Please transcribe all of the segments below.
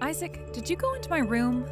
Isaac, did you go into my room?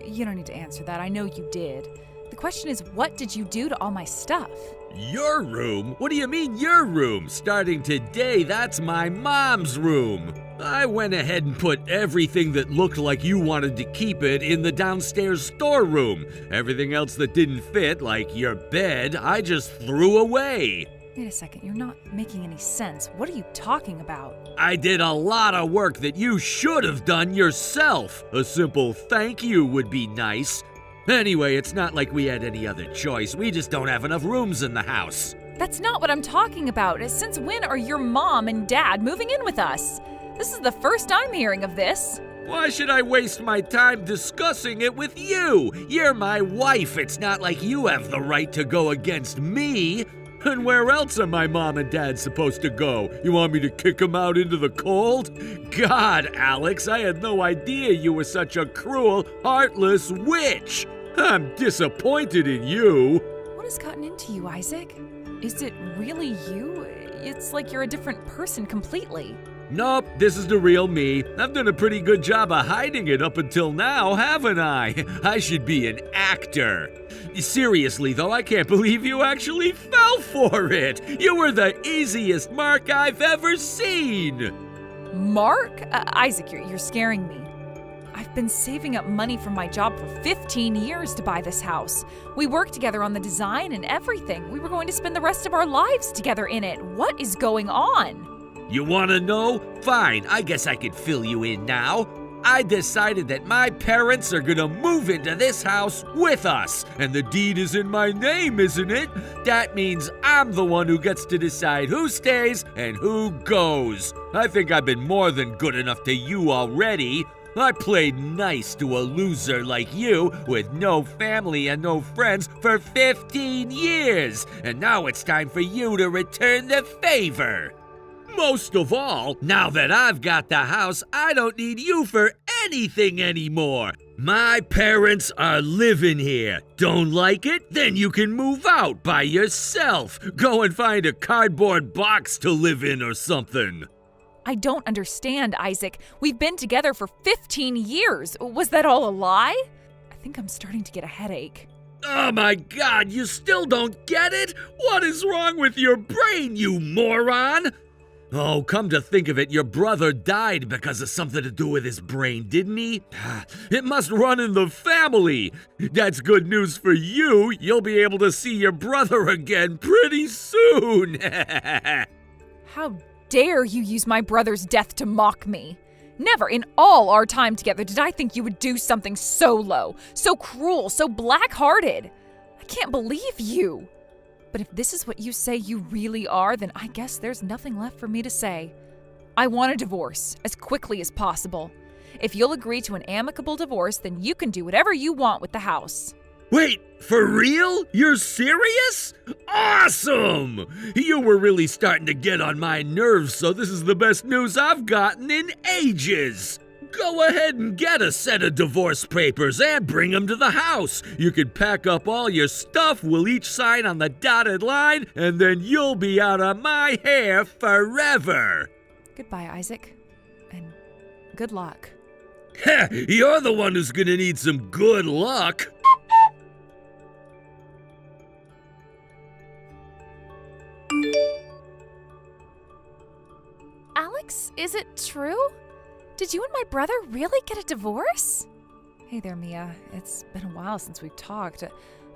You don't need to answer that. I know you did. The question is, what did you do to all my stuff? Your room? What do you mean your room? Starting today, that's my mom's room. I went ahead and put everything that looked like you wanted to keep it in the downstairs storeroom. Everything else that didn't fit, like your bed, I just threw away. Wait a second, you're not making any sense. What are you talking about? I did a lot of work that you should have done yourself. A simple thank you would be nice. Anyway, it's not like we had any other choice. We just don't have enough rooms in the house. That's not what I'm talking about. Since when are your mom and dad moving in with us? This is the first I'm hearing of this. Why should I waste my time discussing it with you? You're my wife. It's not like you have the right to go against me. And where else are my mom and dad supposed to go? You want me to kick them out into the cold? God, Alex, I had no idea you were such a cruel, heartless witch. I'm disappointed in you. What has gotten into you, Isaac? Is it really you? It's like you're a different person completely. Nope, this is the real me. I've done a pretty good job of hiding it up until now, haven't I? I should be an actor. Seriously, though, I can't believe you actually fell for it. You were the easiest mark I've ever seen. Mark? Isaac, you're scaring me. I've been saving up money from my job for 15 years to buy this house. We worked together on the design and everything. We were going to spend the rest of our lives together in it. What is going on? You want to know? Fine, I guess I could fill you in now. I decided that my parents are gonna move into this house with us. And the deed is in my name, isn't it? That means I'm the one who gets to decide who stays and who goes. I think I've been more than good enough to you already. I played nice to a loser like you with no family and no friends for 15 years. And now it's time for you to return the favor. Most of all, now that I've got the house, I don't need you for anything anymore. My parents are living here. Don't like it? Then you can move out by yourself. Go and find a cardboard box to live in or something. I don't understand, Isaac. We've been together for 15 years. Was that all a lie? I think I'm starting to get a headache. Oh my God, you still don't get it? What is wrong with your brain, you moron? Oh, come to think of it, your brother died because of something to do with his brain, didn't he? It must run in the family. That's good news for you. You'll be able to see your brother again pretty soon. How dare you use my brother's death to mock me? Never in all our time together did I think you would do something so low, so cruel, so black-hearted. I can't believe you. But if this is what you say you really are, then I guess there's nothing left for me to say. I want a divorce as quickly as possible. If you'll agree to an amicable divorce, then you can do whatever you want with the house. Wait, for real? You're serious? Awesome! You were really starting to get on my nerves, so this is the best news I've gotten in ages. Go ahead and get a set of divorce papers and bring them to the house. You can pack up all your stuff, we'll each sign on the dotted line, and then you'll be out of my hair forever. Goodbye, Isaac. And good luck. Heh, you're the one who's gonna need some good luck. Alex, is it true? Did you and my brother really get a divorce? Hey there, Mia. It's been a while since we've talked.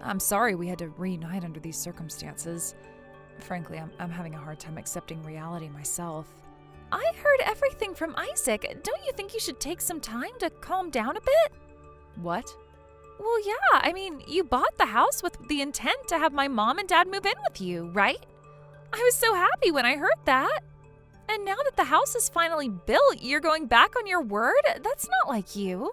I'm sorry we had to reunite under these circumstances. Frankly, I'm having a hard time accepting reality myself. I heard everything from Isaac. Don't you think you should take some time to calm down a bit? What? Well, yeah. I mean, you bought the house with the intent to have my mom and dad move in with you, right? I was so happy when I heard that. And now that the house is finally built, you're going back on your word? That's not like you.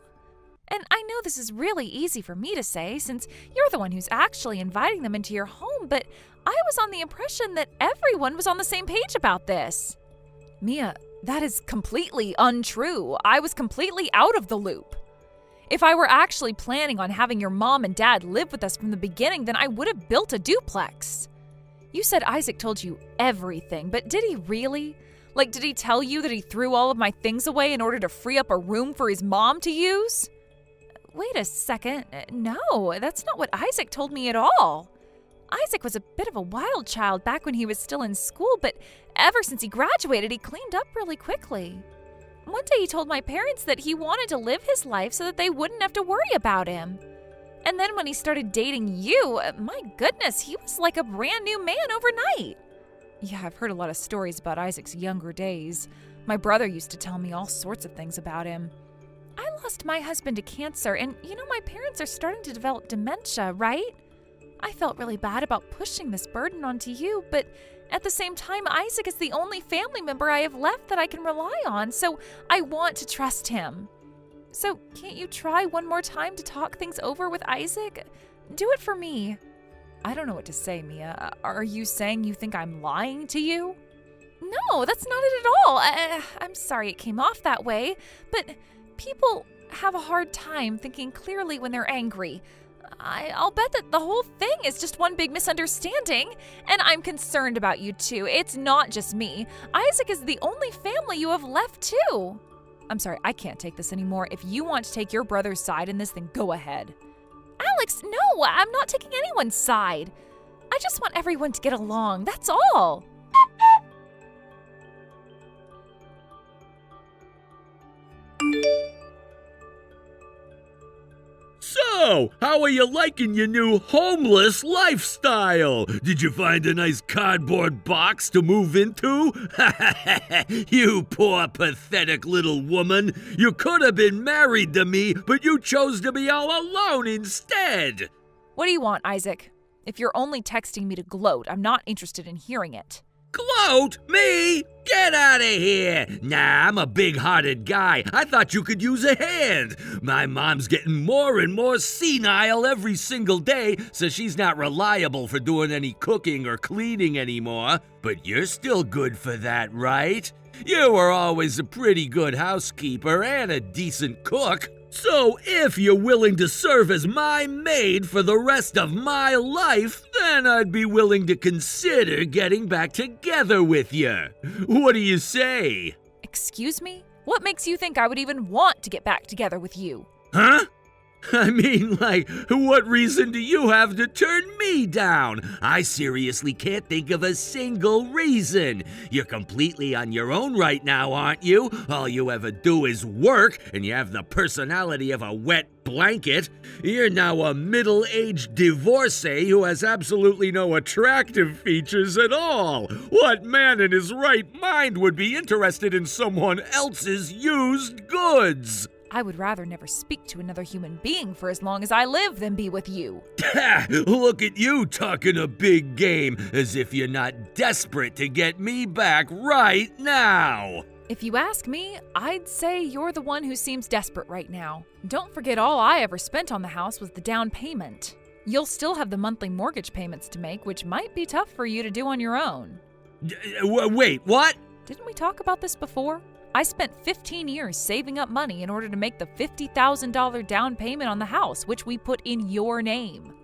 And I know this is really easy for me to say since you're the one who's actually inviting them into your home, but I was on the impression that everyone was on the same page about this. Mia, that is completely untrue. I was completely out of the loop. If I were actually planning on having your mom and dad live with us from the beginning, then I would have built a duplex. You said Isaac told you everything, but did he really? Like, did he tell you that he threw all of my things away in order to free up a room for his mom to use? Wait a second. No, that's not what Isaac told me at all. Isaac was a bit of a wild child back when he was still in school, but ever since he graduated, he cleaned up really quickly. One day he told my parents that he wanted to live his life so that they wouldn't have to worry about him. And then when he started dating you, my goodness, he was like a brand new man overnight. Yeah, I've heard a lot of stories about Isaac's younger days. My brother used to tell me all sorts of things about him. I lost my husband to cancer, and my parents are starting to develop dementia, right? I felt really bad about pushing this burden onto you, but at the same time, Isaac is the only family member I have left that I can rely on, so I want to trust him. So can't you try one more time to talk things over with Isaac? Do it for me. I don't know what to say, Mia. Are you saying you think I'm lying to you? No, that's not it at all. I'm sorry it came off that way, but people have a hard time thinking clearly when they're angry. I'll bet that the whole thing is just one big misunderstanding, and I'm concerned about you too. It's not just me. Isaac is the only family you have left too. I'm sorry, I can't take this anymore. If you want to take your brother's side in this, then go ahead. Alex, no, I'm not taking anyone's side. I just want everyone to get along, that's all. So, how are you liking your new homeless lifestyle? Did you find a nice cardboard box to move into? You poor, pathetic little woman. You could have been married to me, but you chose to be all alone instead. What do you want, Isaac? If you're only texting me to gloat, I'm not interested in hearing it. Gloat? Me? Get out of here! Nah, I'm a big-hearted guy. I thought you could use a hand. My mom's getting more and more senile every single day, so she's not reliable for doing any cooking or cleaning anymore. But you're still good for that, right? You were always a pretty good housekeeper and a decent cook. So if you're willing to serve as my maid for the rest of my life, then I'd be willing to consider getting back together with you. What do you say? Excuse me? What makes you think I would even want to get back together with you? Huh? I mean, what reason do you have to turn me down? I seriously can't think of a single reason. You're completely on your own right now, aren't you? All you ever do is work, and you have the personality of a wet blanket. You're now a middle-aged divorcee who has absolutely no attractive features at all. What man in his right mind would be interested in someone else's used goods? I would rather never speak to another human being for as long as I live than be with you. Look at you talking a big game, as if you're not desperate to get me back right now. If you ask me, I'd say you're the one who seems desperate right now. Don't forget all I ever spent on the house was the down payment. You'll still have the monthly mortgage payments to make, which might be tough for you to do on your own. Wait, what? Didn't we talk about this before? I spent 15 years saving up money in order to make the $50,000 down payment on the house, which we put in your name.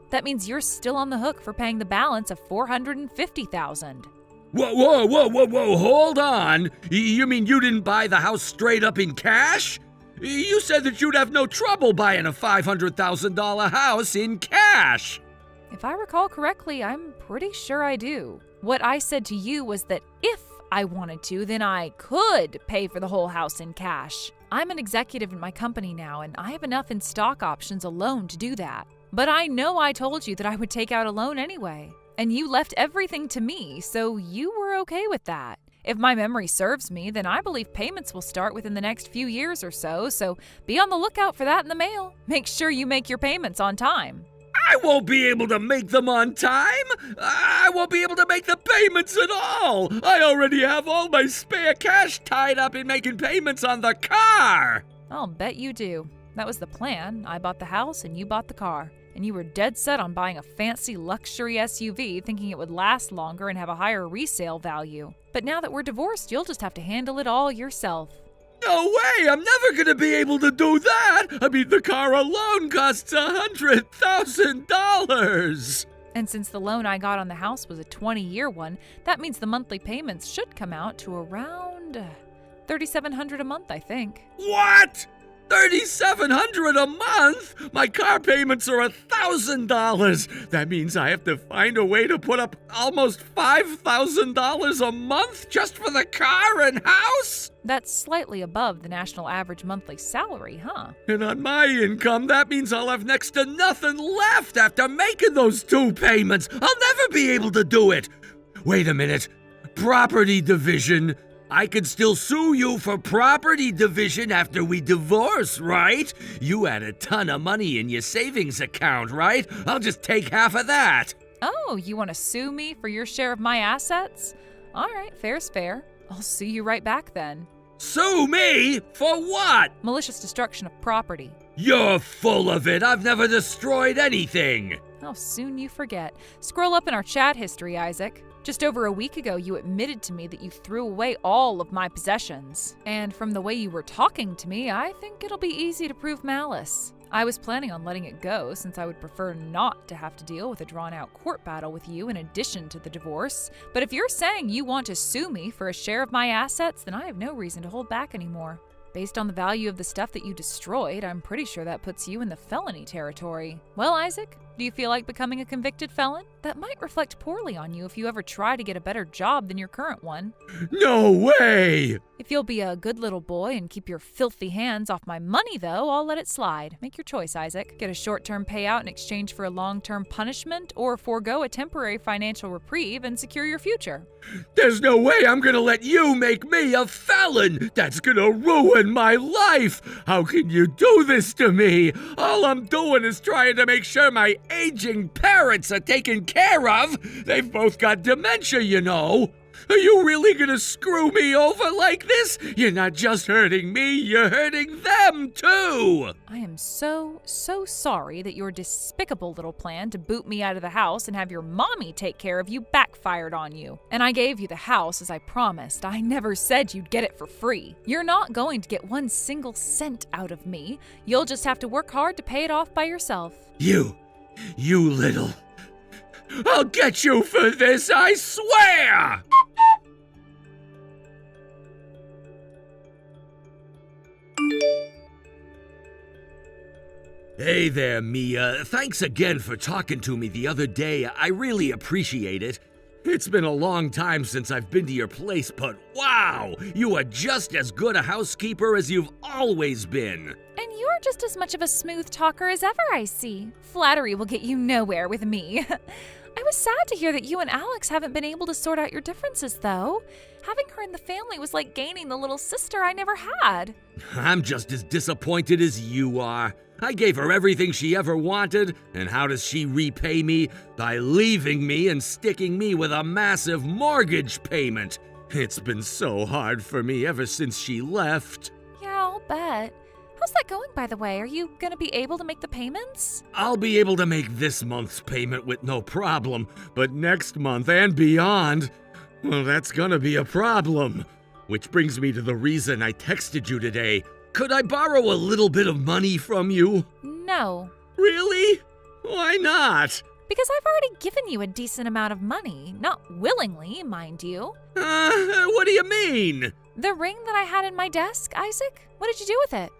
That means you're still on the hook for paying the balance of $450,000. Whoa, hold on. You mean you didn't buy the house straight up in cash? You said that you'd have no trouble buying a $500,000 house in cash. If I recall correctly, I'm pretty sure I do. What I said to you was that if I wanted to, then I could pay for the whole house in cash. I'm an executive in my company now, and I have enough in stock options alone to do that. But I know I told you that I would take out a loan anyway, and you left everything to me, so you were okay with that. If my memory serves me, then I believe payments will start within the next few years or so be on the lookout for that in the mail. Make sure you make your payments on time. I won't be able to make them on time. I won't be able to make the payments at all. I already have all my spare cash tied up in making payments on the car. I'll bet you do. That was the plan. I bought the house and you bought the car. And you were dead set on buying a fancy luxury SUV thinking it would last longer and have a higher resale value. But now that we're divorced, you'll just have to handle it all yourself. No way! I'm never gonna be able to do that! I mean, the car alone costs $100,000! And since the loan I got on the house was a 20-year one, that means the monthly payments should come out to around $3,700 a month, I think. What? $3,700 a month? My car payments are $1,000. That means I have to find a way to put up almost $5,000 a month just for the car and house? That's slightly above the national average monthly salary, huh? And on my income, that means I'll have next to nothing left after making those 2 payments. I'll never be able to do it. Wait a minute. Property division. I could still sue you for property division after we divorce, right? You had a ton of money in your savings account, right? I'll just take half of that. Oh, you want to sue me for your share of my assets? All right, fair's fair. I'll sue you right back then. Sue me? For what? Malicious destruction of property. You're full of it. I've never destroyed anything. How soon you forget. Scroll up in our chat history, Isaac. Just over a week ago, you admitted to me that you threw away all of my possessions. And from the way you were talking to me, I think it'll be easy to prove malice. I was planning on letting it go since I would prefer not to have to deal with a drawn-out court battle with you in addition to the divorce. But if you're saying you want to sue me for a share of my assets, then I have no reason to hold back anymore. Based on the value of the stuff that you destroyed, I'm pretty sure that puts you in the felony territory. Well, Isaac, do you feel like becoming a convicted felon? That might reflect poorly on you if you ever try to get a better job than your current one. No way! If you'll be a good little boy and keep your filthy hands off my money, though, I'll let it slide. Make your choice, Isaac. Get a short-term payout in exchange for a long-term punishment, or forego a temporary financial reprieve and secure your future. There's no way I'm gonna let you make me a felon! That's gonna ruin my life! How can you do this to me? All I'm doing is trying to make sure my aging parents are taken care of. They've both got dementia, you know. Are you really gonna screw me over like this? You're not just hurting me, you're hurting them too! I am so sorry that your despicable little plan to boot me out of the house and have your mommy take care of you backfired on you. And I gave you the house as I promised. I never said you'd get it for free. You're not going to get 1 single cent out of me. You'll just have to work hard to pay it off by yourself. You little... I'll get you for this, I swear! Hey there, Mia. Thanks again for talking to me the other day. I really appreciate it. It's been a long time since I've been to your place, but wow! You are just as good a housekeeper as you've always been. And you're just as much of a smooth talker as ever, I see. Flattery will get you nowhere with me. I was sad to hear that you and Alex haven't been able to sort out your differences, though. Having her in the family was like gaining the little sister I never had. I'm just as disappointed as you are. I gave her everything she ever wanted, and how does she repay me? By leaving me and sticking me with a massive mortgage payment. It's been so hard for me ever since she left. Yeah, I'll bet. How's that going, by the way? Are you gonna be able to make the payments? I'll be able to make this month's payment with no problem, but next month and beyond, well, that's gonna be a problem. Which brings me to the reason I texted you today. Could I borrow a little bit of money from you? No. Really? Why not? Because I've already given you a decent amount of money. Not willingly, mind you. What do you mean? The ring that I had in my desk, Isaac? What did you do with it?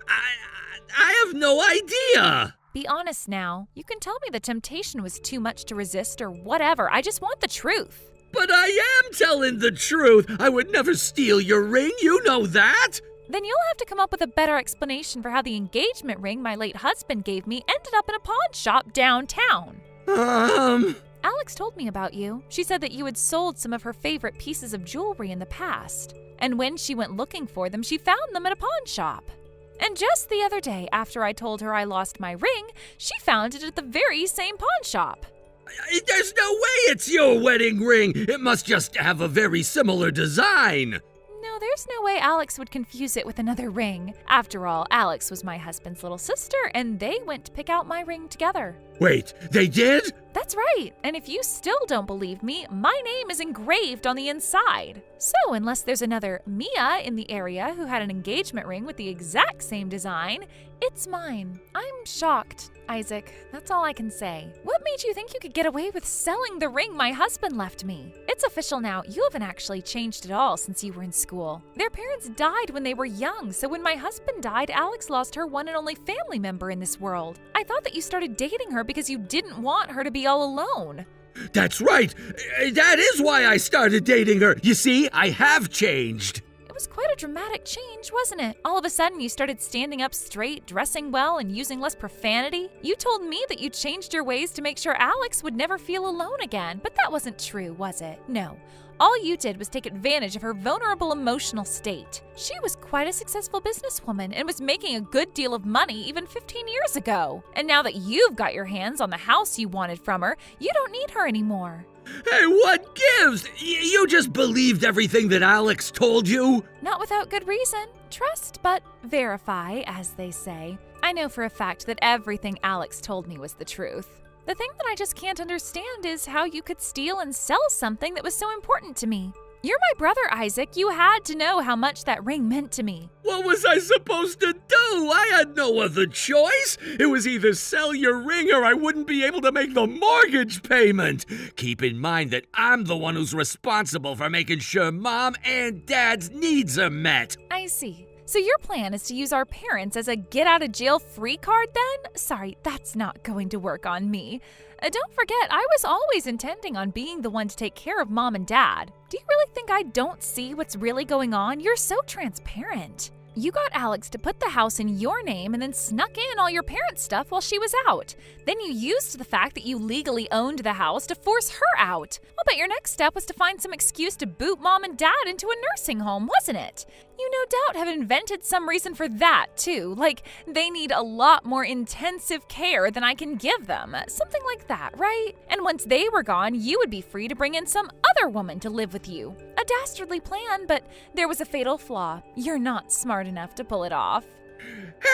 I have no idea. Be honest now. You can tell me the temptation was too much to resist or whatever. I just want the truth. But I am telling the truth. I would never steal your ring. You know that. Then you'll have to come up with a better explanation for how the engagement ring my late husband gave me ended up in a pawn shop downtown. Alex told me about you. She said that you had sold some of her favorite pieces of jewelry in the past. And when she went looking for them, she found them at a pawn shop. And just the other day, after I told her I lost my ring, she found it at the very same pawn shop. There's no way it's your wedding ring. It must just have a very similar design. No, there's no way Alex would confuse it with another ring. After all, Alex was my husband's little sister, and they went to pick out my ring together. Wait, they did? That's right, and if you still don't believe me, my name is engraved on the inside. So, unless there's another Mia in the area who had an engagement ring with the exact same design, it's mine. I'm shocked, Isaac. That's all I can say. What made you think you could get away with selling the ring my husband left me? It's official now. You haven't actually changed at all since you were in school. Their parents died when they were young, so when my husband died, Alex lost her one and only family member in this world. I thought that you started dating her because you didn't want her to be all alone. That's right. That is why I started dating her. You see, I have changed. It was quite a dramatic change, wasn't it? All of a sudden, you started standing up straight, dressing well, and using less profanity. You told me that you changed your ways to make sure Alex would never feel alone again, but that wasn't true, was it? No. All you did was take advantage of her vulnerable emotional state. She was quite a successful businesswoman and was making a good deal of money even 15 years ago. And now that you've got your hands on the house you wanted from her, you don't need her anymore. Hey, what gives? You just believed everything that Alex told you? Not without good reason. Trust but verify, as they say. I know for a fact that everything Alex told me was the truth. The thing that I just can't understand is how you could steal and sell something that was so important to me. You're my brother, Isaac. You had to know how much that ring meant to me. What was I supposed to do? I had no other choice. It was either sell your ring or I wouldn't be able to make the mortgage payment. Keep in mind that I'm the one who's responsible for making sure Mom and Dad's needs are met. I see. So your plan is to use our parents as a get-out-of-jail-free card then? Sorry, that's not going to work on me. Don't forget, I was always intending on being the one to take care of Mom and Dad. Do you really think I don't see what's really going on? You're so transparent. You got Alex to put the house in your name and then snuck in all your parents' stuff while she was out. Then you used the fact that you legally owned the house to force her out. I'll bet your next step was to find some excuse to boot Mom and Dad into a nursing home, wasn't it? You no doubt have invented some reason for that, too. Like, they need a lot more intensive care than I can give them. Something like that, right? And once they were gone, you would be free to bring in some other woman to live with you. A dastardly plan, but there was a fatal flaw. You're not smart enough to pull it off.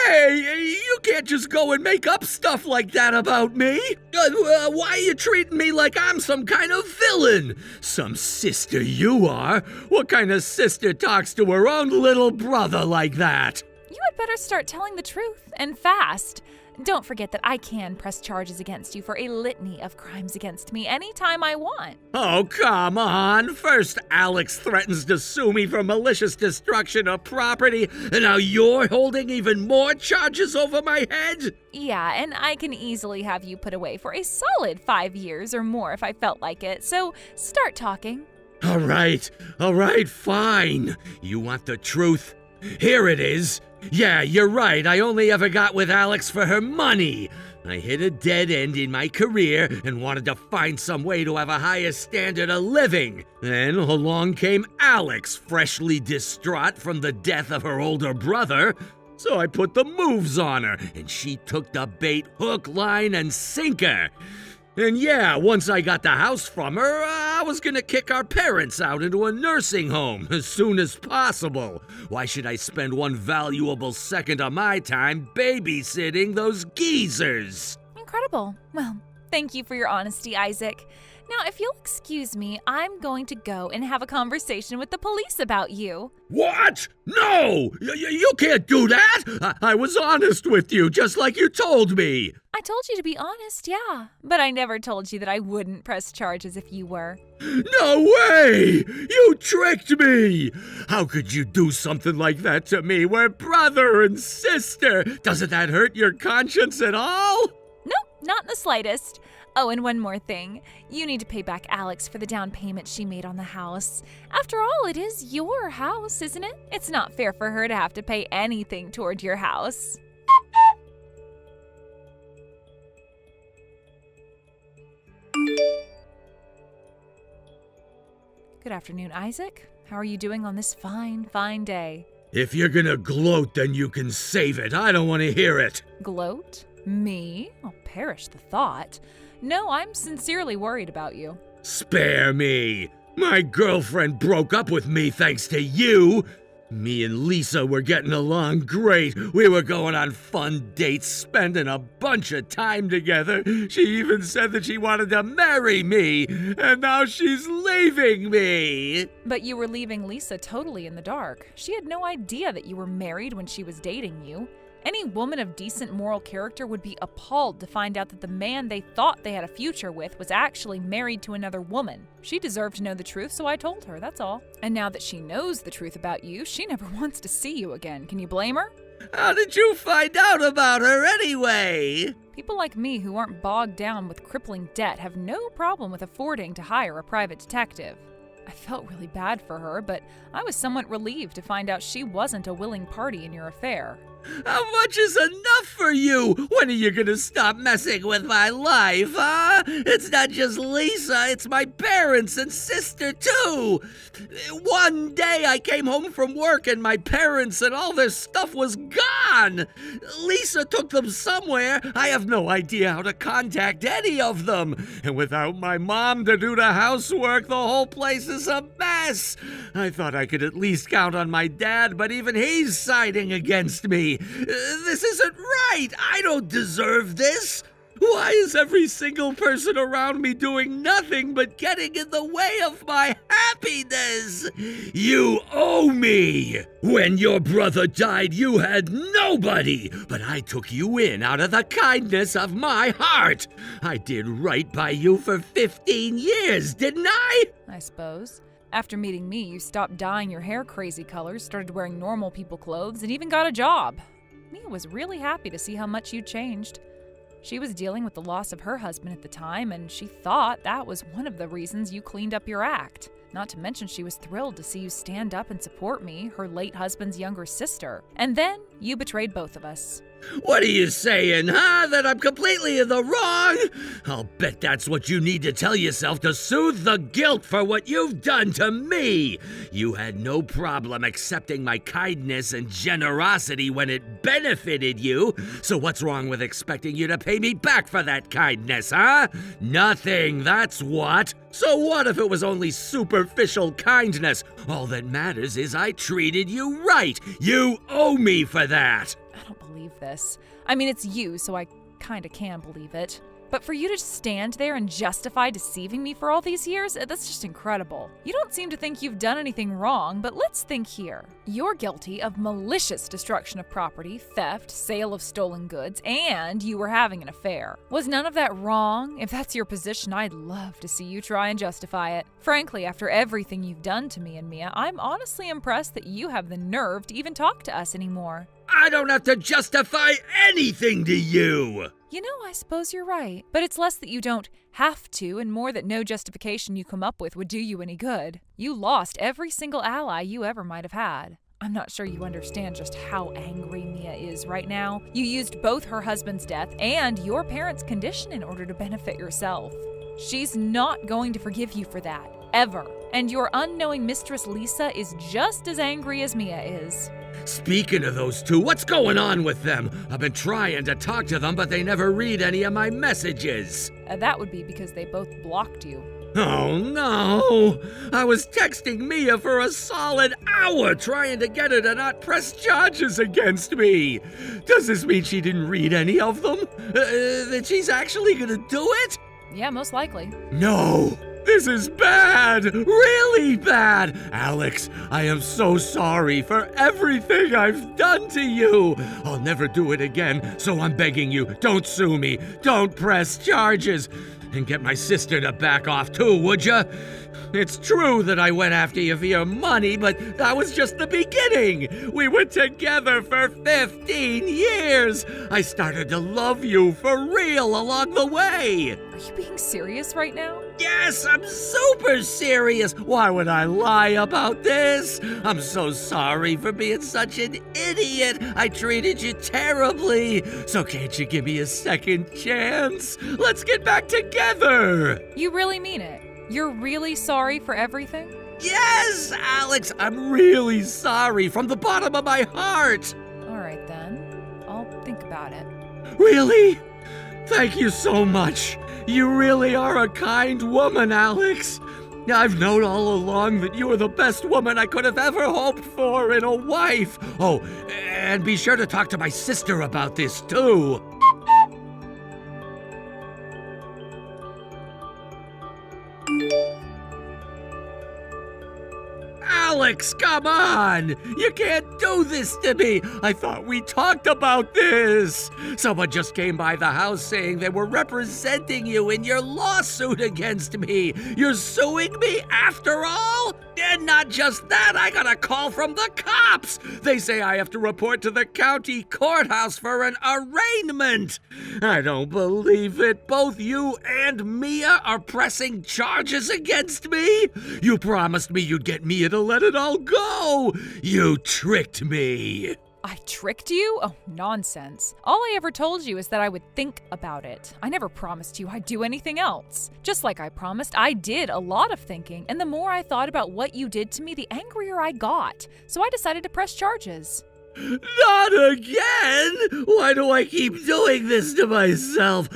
Hey, you can't just go and make up stuff like that about me. Why are you treating me like I'm some kind of villain? Some sister you are. What kind of sister talks to her own little brother like that? You had better start telling the truth, and fast. Don't forget that I can press charges against you for a litany of crimes against me anytime I want. Oh, come on. First, Alex threatens to sue me for malicious destruction of property, and now you're holding even more charges over my head? Yeah, and I can easily have you put away for a solid 5 years or more if I felt like it, so start talking. All right, fine. You want the truth? Here it is. Yeah, you're right. I only ever got with Alex for her money. I hit a dead end in my career and wanted to find some way to have a higher standard of living. Then along came Alex, freshly distraught from the death of her older brother. So I put the moves on her, and she took the bait hook, line, and sinker. And yeah, once I got the house from her, I was gonna kick our parents out into a nursing home as soon as possible. Why should I spend one valuable second of my time babysitting those geezers? Incredible. Well, thank you for your honesty, Isaac. Now, if you'll excuse me, I'm going to go and have a conversation with the police about you. What? No! You can't do that! I was honest with you, just like you told me! I told you to be honest, yeah. But I never told you that I wouldn't press charges if you were. No way! You tricked me! How could you do something like that to me? We're brother and sister! Doesn't that hurt your conscience at all? Nope, not in the slightest. Oh, and one more thing. You need to pay back Alex for the down payment she made on the house. After all, it is your house, isn't it? It's not fair for her to have to pay anything toward your house. Good afternoon, Isaac. How are you doing on this fine, fine day? If you're gonna gloat, then you can save it. I don't want to hear it. Gloat? Me? Oh, perish the thought. No, I'm sincerely worried about you. Spare me. My girlfriend broke up with me thanks to you. Me and Lisa were getting along great. We were going on fun dates, spending a bunch of time together. She even said that she wanted to marry me, and now she's leaving me. But you were leaving Lisa totally in the dark. She had no idea that you were married when she was dating you. Any woman of decent moral character would be appalled to find out that the man they thought they had a future with was actually married to another woman. She deserved to know the truth, so I told her, that's all. And now that she knows the truth about you, she never wants to see you again. Can you blame her? How did you find out about her anyway? People like me who aren't bogged down with crippling debt have no problem with affording to hire a private detective. I felt really bad for her, but I was somewhat relieved to find out she wasn't a willing party in your affair. How much is enough for you? When are you gonna stop messing with my life, huh? It's not just Lisa, it's my parents and sister, too. One day I came home from work and my parents and all their stuff was gone. Lisa took them somewhere. I have no idea how to contact any of them. And without my mom to do the housework, the whole place is a mess. I thought I could at least count on my dad, but even he's siding against me. This isn't right. I don't deserve this. Why is every single person around me doing nothing but getting in the way of my happiness? You owe me. When your brother died, you had nobody, but I took you in out of the kindness of my heart. I did right by you for 15 years, didn't I? I suppose. After meeting me, you stopped dyeing your hair crazy colors, started wearing normal people clothes, and even got a job. Mia was really happy to see how much you'd changed. She was dealing with the loss of her husband at the time, and she thought that was one of the reasons you cleaned up your act. Not to mention she was thrilled to see you stand up and support me, her late husband's younger sister. And then you betrayed both of us. What are you saying, huh? That I'm completely in the wrong? I'll bet that's what you need to tell yourself to soothe the guilt for what you've done to me. You had no problem accepting my kindness and generosity when it benefited you. So what's wrong with expecting you to pay me back for that kindness, huh? Nothing, that's what. So what if it was only superficial kindness? All that matters is I treated you right. You owe me for that. I don't believe this. I mean, it's you, so I kinda can believe it. But for you to stand there and justify deceiving me for all these years, that's just incredible. You don't seem to think you've done anything wrong, but let's think here. You're guilty of malicious destruction of property, theft, sale of stolen goods, and you were having an affair. Was none of that wrong? If that's your position, I'd love to see you try and justify it. Frankly, after everything you've done to me and Mia, I'm honestly impressed that you have the nerve to even talk to us anymore. I don't have to justify anything to you. You know, I suppose you're right. But it's less that you don't have to and more that no justification you come up with would do you any good. You lost every single ally you ever might have had. I'm not sure you understand just how angry Mia is right now. You used both her husband's death and your parents' condition in order to benefit yourself. She's not going to forgive you for that, ever. And your unknowing mistress Lisa is just as angry as Mia is. Speaking of those two, what's going on with them? I've been trying to talk to them, but they never read any of my messages. That would be because they both blocked you. Oh no! I was texting Mia for a solid hour trying to get her to not press charges against me. Does this mean she didn't read any of them? That she's actually gonna do it? Yeah, most likely. No! This is bad! Really bad! Alex, I am so sorry for everything I've done to you! I'll never do it again, so I'm begging you, don't sue me, don't press charges, and get my sister to back off too, would ya? It's true that I went after you for your money, but that was just the beginning. We were together for 15 years. I started to love you for real along the way. Are you being serious right now? Yes, I'm super serious. Why would I lie about this? I'm so sorry for being such an idiot. I treated you terribly. So can't you give me a second chance? Let's get back together. You really mean it? You're really sorry for everything? Yes, Alex, I'm really sorry from the bottom of my heart. All right, then. I'll think about it. Really? Thank you so much. You really are a kind woman, Alex. I've known all along that you were the best woman I could have ever hoped for in a wife. Oh, and be sure to talk to my sister about this, too. Alex, come on! You can't do this to me! I thought we talked about this! Someone just came by the house saying they were representing you in your lawsuit against me! You're suing me after all? And not just that, I got a call from the cops! They say I have to report to the county courthouse for an arraignment! I don't believe it! Both you and Mia are pressing charges against me? You promised me you'd get Mia to let it all go! You tricked me! I tricked you? Oh, nonsense. All I ever told you is that I would think about it. I never promised you I'd do anything else. Just like I promised, I did a lot of thinking, and the more I thought about what you did to me, the angrier I got. So I decided to press charges. Not again! Why do I keep doing this to myself?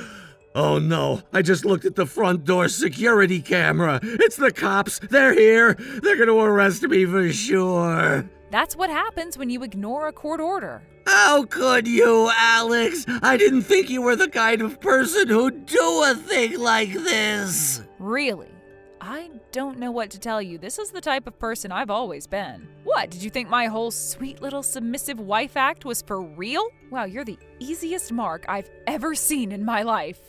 Oh no, I just looked at the front door security camera. It's the cops. They're here. They're gonna arrest me for sure. That's what happens when you ignore a court order. How could you, Alex? I didn't think you were the kind of person who'd do a thing like this. Really? I don't know what to tell you. This is the type of person I've always been. What, did you think my whole sweet little submissive wife act was for real? Wow, you're the easiest mark I've ever seen in my life.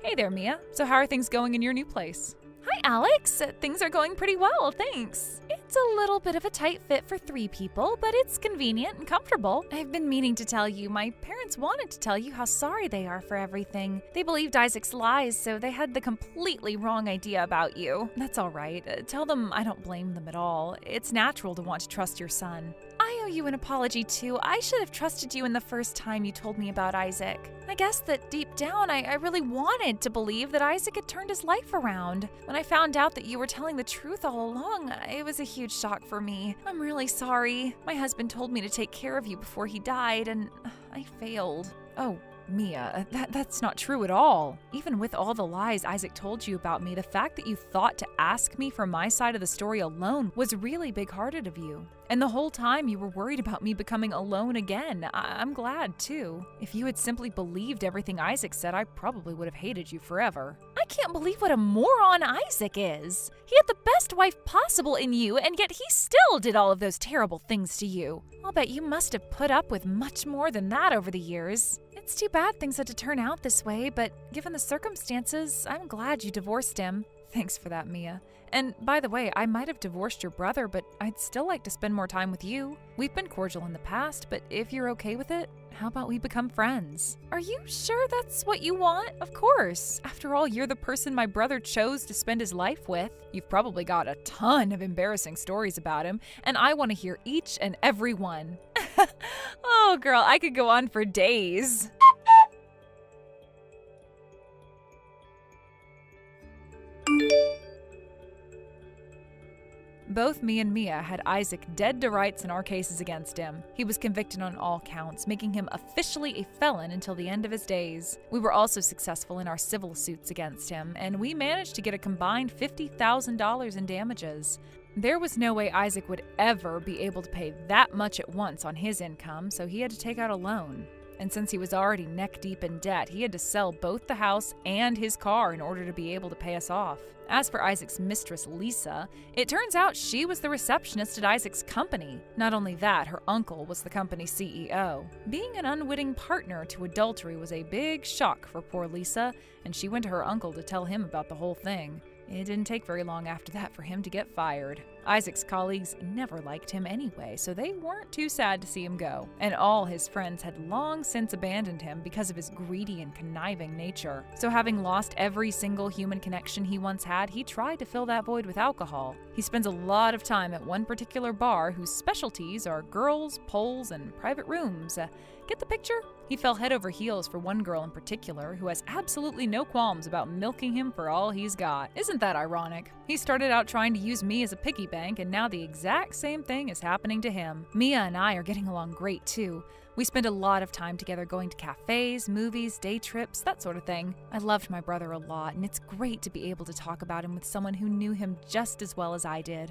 Hey there, Mia. So how are things going in your new place? Hi, Alex. Things are going pretty well, thanks. It's a little bit of a tight fit for 3 people, but it's convenient and comfortable. I've been meaning to tell you, my parents wanted to tell you how sorry they are for everything. They believed Isaac's lies, so they had the completely wrong idea about you. That's all right. Tell them I don't blame them at all. It's natural to want to trust your son. I owe you an apology, too. I should have trusted you in the first time you told me about Isaac. I guess that deep down, I really wanted to believe that Isaac had turned his life around. When I found out that you were telling the truth all along, it was a huge shock for me. I'm really sorry. My husband told me to take care of you before he died, and I failed. Oh, Mia, that's not true at all. Even with all the lies Isaac told you about me, the fact that you thought to ask me for my side of the story alone was really big-hearted of you. And the whole time you were worried about me becoming alone again. I'm glad, too. If you had simply believed everything Isaac said, I probably would have hated you forever. I can't believe what a moron Isaac is. He had the best wife possible in you, and yet he still did all of those terrible things to you. I'll bet you must have put up with much more than that over the years. It's too bad things had to turn out this way, but given the circumstances, I'm glad you divorced him. Thanks for that, Mia. And by the way, I might have divorced your brother, but I'd still like to spend more time with you. We've been cordial in the past, but if you're okay with it, how about we become friends? Are you sure that's what you want? Of course. After all, you're the person my brother chose to spend his life with. You've probably got a ton of embarrassing stories about him, and I want to hear each and every one. Oh, girl, I could go on for days. Both me and Mia had Isaac dead to rights in our cases against him. He was convicted on all counts, making him officially a felon until the end of his days. We were also successful in our civil suits against him, and we managed to get a combined $50,000 in damages. There was no way Isaac would ever be able to pay that much at once on his income, so he had to take out a loan. And since he was already neck-deep in debt, he had to sell both the house and his car in order to be able to pay us off. As for Isaac's mistress, Lisa, it turns out she was the receptionist at Isaac's company. Not only that, her uncle was the company's CEO. Being an unwitting partner to adultery was a big shock for poor Lisa, and she went to her uncle to tell him about the whole thing. It didn't take very long after that for him to get fired. Isaac's colleagues never liked him anyway, so they weren't too sad to see him go. And all his friends had long since abandoned him because of his greedy and conniving nature. So having lost every single human connection he once had, he tried to fill that void with alcohol. He spends a lot of time at one particular bar whose specialties are girls, poles, and private rooms. Get the picture? He fell head over heels for one girl in particular who has absolutely no qualms about milking him for all he's got. Isn't that ironic? He started out trying to use me as a piggy bank, and now the exact same thing is happening to him. Mia and I are getting along great too. We spent a lot of time together going to cafes, movies, day trips, that sort of thing. I loved my brother a lot, and it's great to be able to talk about him with someone who knew him just as well as I did.